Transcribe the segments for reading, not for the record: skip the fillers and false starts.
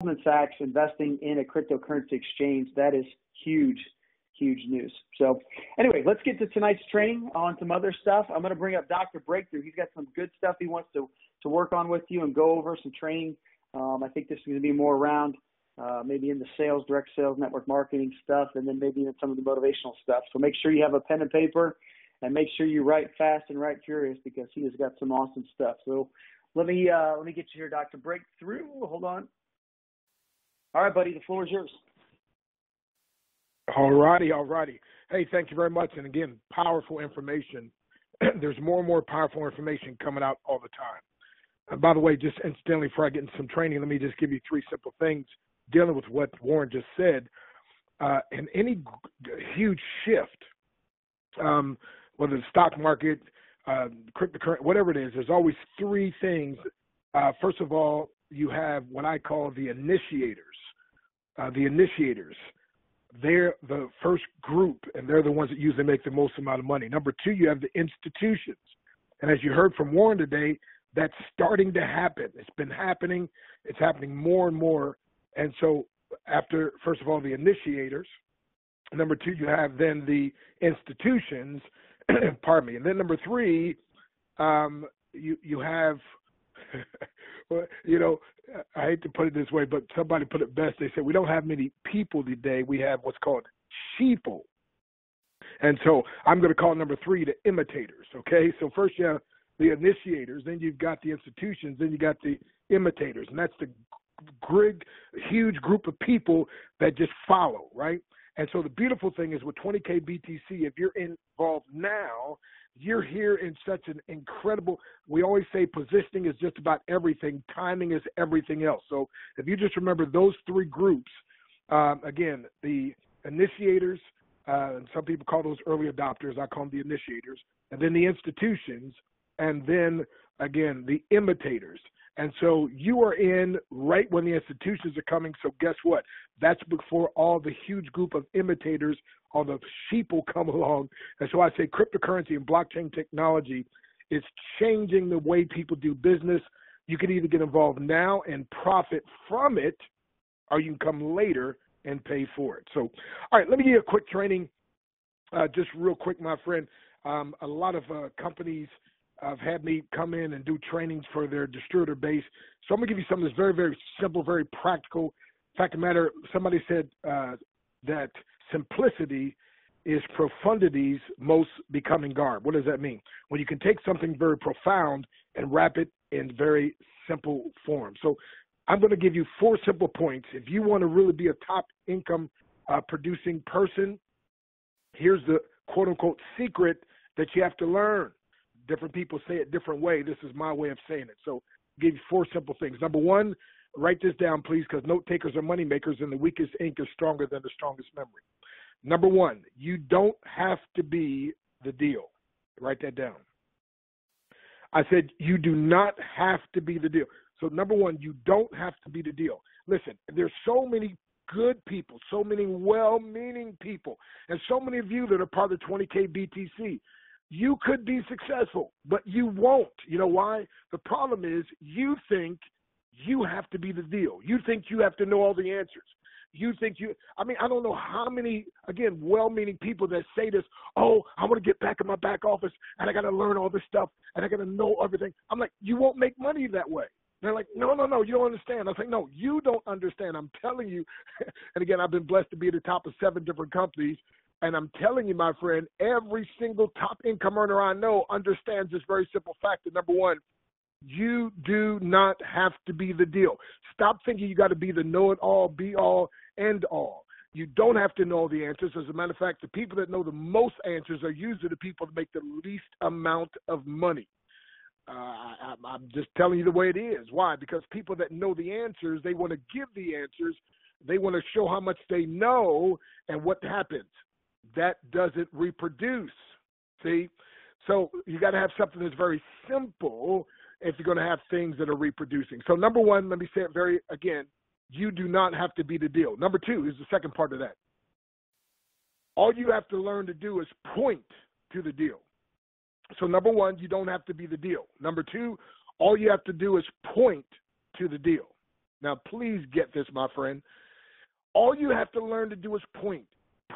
Goldman Sachs investing in a cryptocurrency exchange. That is huge, huge news. So anyway, let's get to tonight's training on some other stuff. I'm going to bring up Dr. Breakthrough. He's got some good stuff he wants to work on with you and go over some training. I think this is going to be more around maybe in the sales, direct sales, network marketing stuff, and then maybe in some of the motivational stuff. So make sure you have a pen and paper, and make sure you write fast and write furious, because he has got some awesome stuff. So let me get you here, Dr. Breakthrough. Hold on. All right, buddy, the floor is yours. All righty. Hey, thank you very much. And again, powerful information. There's more and more powerful information coming out all the time. And by the way, just incidentally, before I get into some training, let me just give you 3 simple things dealing with what Warren just said. In any huge shift, whether it's stock market, cryptocurrency, whatever it is, there's always 3 things. First of all, you have what I call the initiators. They're the first group, and they're the ones that usually make the most amount of money. Number 2, you have the institutions. And as you heard from Warren today, that's starting to happen. It's been happening. It's happening more and more. And so after, first of all, the initiators, number 2, you have then the institutions, pardon me. And then number 3, you have, well, you know, I hate to put it this way, but somebody put it best. They said, we don't have many people today. We have what's called sheeple. And so I'm going to call number 3 the imitators, okay? So first you have the initiators, then you've got the institutions, then you got the imitators. And that's the huge group of people that just follow, right? And so the beautiful thing is with 20K BTC, if you're involved now, you're here in such an incredible, we always say positioning is just about everything. Timing is everything else. So if you just remember those 3 groups, again, the initiators, and some people call those early adopters. I call them the initiators. And then the institutions, and then, again, the imitators. And so you are in right when the institutions are coming. So guess what? That's before all the huge group of imitators, all the sheep will come along. And so I say cryptocurrency and blockchain technology is changing the way people do business. You can either get involved now and profit from it, or you can come later and pay for it. So, all right, let me give you a quick training, just real quick, my friend. A lot of companies have had me come in and do trainings for their distributor base. So I'm going to give you something that's very, very simple, very practical. Fact of the matter, somebody said that simplicity is profundity's most becoming garb. What does that mean? When you can take something very profound and wrap it in very simple form. So I'm going to give you 4 simple points. If you want to really be a top income producing person, here's the quote unquote secret that you have to learn. Different people say it different way. This is my way of saying it. So I'll give you 4 simple things. Number 1, write this down, please, because note takers are money makers, and the weakest ink is stronger than the strongest memory. Number 1, you don't have to be the deal. Write that down. I said you do not have to be the deal. So number 1, you don't have to be the deal. Listen, there's so many good people, so many well-meaning people, and so many of you that are part of 20K BTC. You could be successful, but you won't. You know why? The problem is you think you have to be the deal. You think you have to know all the answers. You think I don't know how many, again, well-meaning people that say this, oh, I want to get back in my back office, and I got to learn all this stuff, and I got to know everything. I'm like, you won't make money that way. They're like, no, you don't understand. I was like, no, you don't understand. I'm telling you. And again, I've been blessed to be at the top of 7 different companies. And I'm telling you, my friend, every single top income earner I know understands this very simple fact that, number 1, you do not have to be the deal. Stop thinking you got to be the know-it-all, be-all, end-all. You don't have to know the answers. As a matter of fact, the people that know the most answers are usually the people that make the least amount of money. I'm just telling you the way it is. Why? Because people that know the answers, they want to give the answers. They want to show how much they know, and what happens? That doesn't reproduce. See? So you got to have something that's very simple if you're going to have things that are reproducing. So number 1, let me say it again, you do not have to be the deal. Number 2 is the second part of that. All you have to learn to do is point to the deal. So number 1, you don't have to be the deal. Number 2, all you have to do is point to the deal. Now, please get this, my friend. All you have to learn to do is point.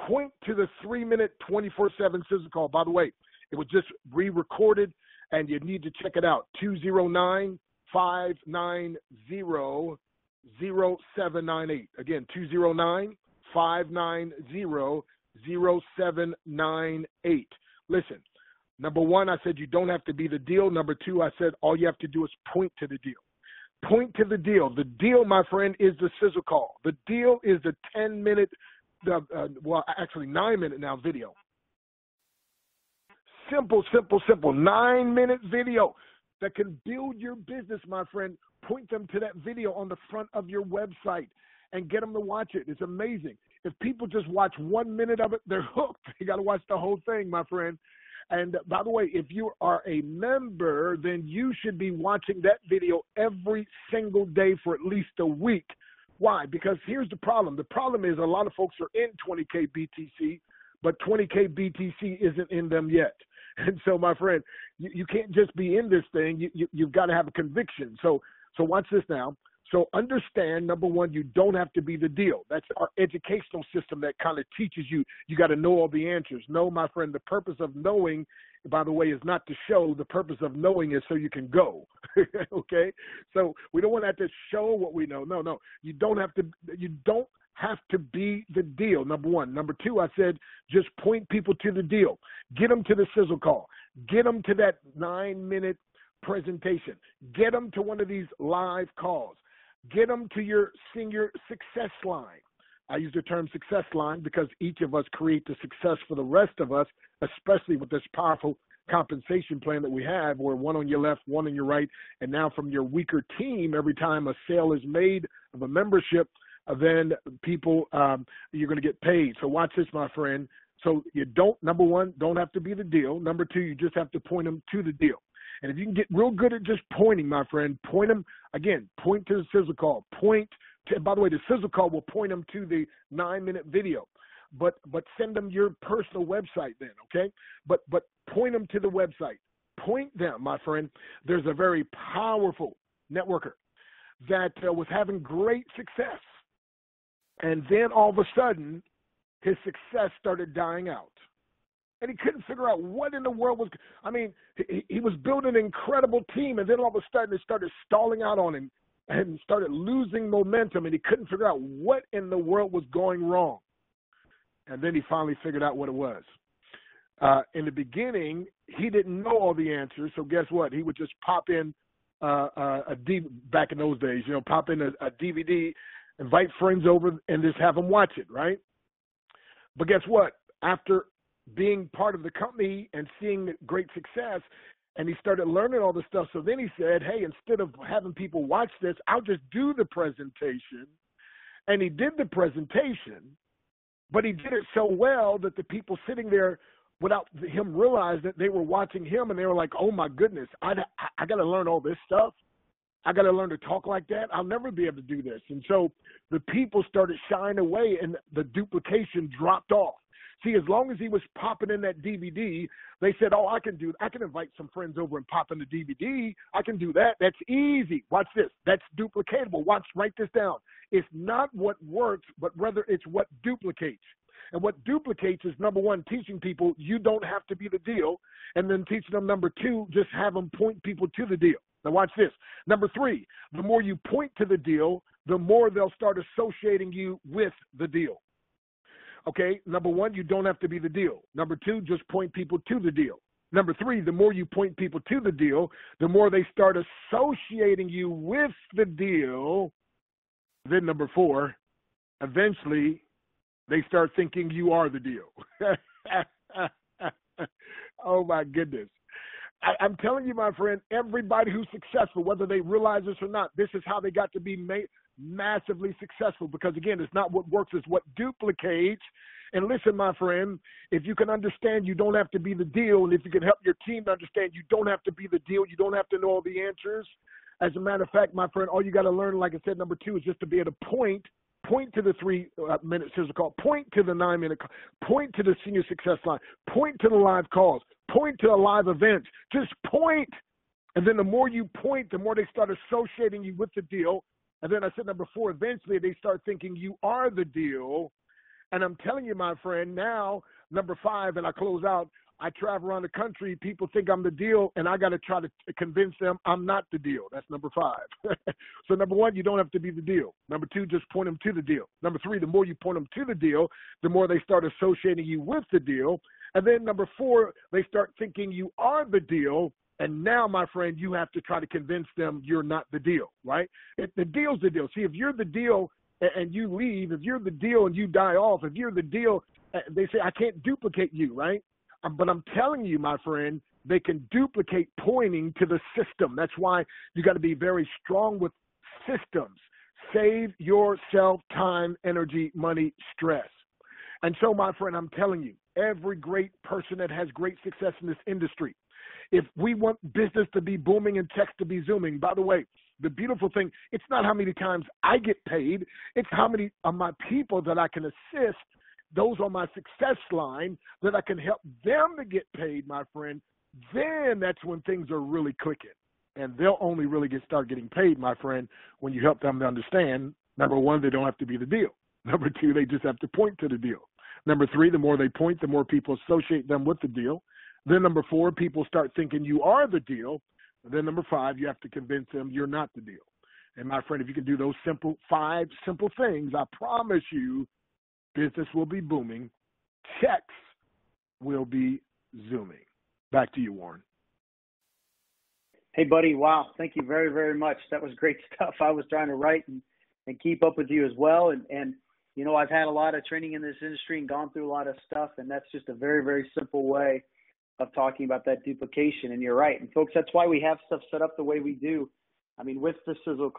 Point to the 3-minute 24/7 sizzle call. By the way, it was just re-recorded, and you need to check it out. 209-590-0798. Again, 209-590-0798. Listen, number one, I said you don't have to be the deal. Number two, I said all you have to do is point to the deal. Point to the deal. The deal, my friend, is the sizzle call. The deal is the 10-minute, 9-minute now video. Simple, 9-minute video that can build your business, my friend. Point them to that video on the front of your website and get them to watch it. It's amazing. If people just watch 1 minute of it, they're hooked. You got to watch the whole thing, my friend. And by the way, if you are a member, then you should be watching that video every single day for at least a week. Why? Because here's the problem. The problem is a lot of folks are in 20K BTC, but 20K BTC isn't in them yet. And so, my friend, you can't just be in this thing. You've got to have a conviction. So watch this now. So understand, number one, you don't have to be the deal. That's our educational system that kind of teaches you got to know all the answers. No, my friend, the purpose of knowing, by the way, is not to show. The purpose of knowing is so you can go. Okay? So we don't want to have to show what we know. No. You don't have to be the deal, number one. Number two, I said just point people to the deal. Get them to the sizzle call. Get them to that 9-minute presentation. Get them to one of these live calls. Get them to your senior success line. I use the term success line because each of us create the success for the rest of us, especially with this powerful compensation plan that we have, where one on your left, one on your right, and now from your weaker team, every time a sale is made of a membership, then people, you're going to get paid. So watch this, my friend. So you don't, number one, don't have to be the deal. Number two, you just have to point them to the deal. And if you can get real good at just pointing, my friend, point them, again, point to the sizzle call. Point to, by the way, the sizzle call will point them to the 9-minute video. But send them your personal website then, okay? But point them to the website. Point them, my friend. There's a very powerful networker that was having great success. And then all of a sudden, his success started dying out. And he couldn't figure out what in the world was, he was building an incredible team, and then all of a sudden it started stalling out on him and started losing momentum, and he couldn't figure out what in the world was going wrong. And then he finally figured out what it was. In the beginning, he didn't know all the answers, so guess what? He would just pop in back in those days, pop in a DVD, invite friends over, and just have them watch it, right? But guess what? After being part of the company and seeing great success, and he started learning all this stuff. So then he said, hey, instead of having people watch this, I'll just do the presentation. And he did the presentation, but he did it so well that the people sitting there, without him realizing that, they were watching him, and they were like, oh my goodness, I got to learn all this stuff. I got to learn to talk like that. I'll never be able to do this. And so the people started shying away, and the duplication dropped off. See, as long as he was popping in that DVD, they said, oh, I can invite some friends over and pop in the DVD. I can do that. That's easy. Watch this. That's duplicatable. Write this down. It's not what works, but rather it's what duplicates. And what duplicates is, number one, teaching people you don't have to be the deal, and then teaching them, number two, just have them point people to the deal. Now watch this. Number three, the more you point to the deal, the more they'll start associating you with the deal. Okay, number one, you don't have to be the deal. Number two, just point people to the deal. Number three, the more you point people to the deal, the more they start associating you with the deal. Then number four, eventually they start thinking you are the deal. Oh my goodness. I'm telling you, my friend, everybody who's successful, whether they realize this or not, this is how they got to be massively successful. Because, again, it's not what works, it's what duplicates. And listen, my friend, if you can understand you don't have to be the deal, and if you can help your team understand you don't have to be the deal, you don't have to know all the answers. As a matter of fact, my friend, all you got to learn, like I said, number two, is just to be able to point to the 3-minute sizzle call, point to the 9-minute call, point to the senior success line, point to the live calls, point to the live events. Just point. And then the more you point, the more they start associating you with the deal. And then I said number 4, eventually they start thinking you are the deal. And I'm telling you, my friend, now, number 5, and I close out, I travel around the country. People think I'm the deal, and I got to try to convince them I'm not the deal. That's number 5. So number 1, you don't have to be the deal. Number 2, just point them to the deal. Number 3, the more you point them to the deal, the more they start associating you with the deal. And then number 4, they start thinking you are the deal. And now, my friend, you have to try to convince them you're not the deal, right? The deal's the deal. See, if you're the deal and you leave, if you're the deal and you die off, if you're the deal, they say, I can't duplicate you, right? But I'm telling you, my friend, they can duplicate pointing to the system. That's why you got to be very strong with systems. Save yourself time, energy, money, stress. And so, my friend, I'm telling you, every great person that has great success in this industry, if we want business to be booming and tech to be zooming, by the way, the beautiful thing, it's not how many times I get paid. It's how many of my people that I can assist, those on my success line, that I can help them to get paid, my friend. Then that's when things are really clicking. And they'll only really start getting paid, my friend, when you help them to understand, number 1, they don't have to be the deal. Number 2, they just have to point to the deal. Number 3, the more they point, the more people associate them with the deal. Then number 4, people start thinking you are the deal. And then number 5, you have to convince them you're not the deal. And my friend, if you can do those 5 simple things, I promise you, business will be booming. Checks will be zooming. Back to you, Warren. Hey, buddy. Wow. Thank you very, very much. That was great stuff. I was trying to write and keep up with you as well. And, you know, I've had a lot of training in this industry and gone through a lot of stuff. And that's just a very, very simple way of talking about that duplication. And you're right. And folks, that's why we have stuff set up the way we do. I mean, with the Sizzle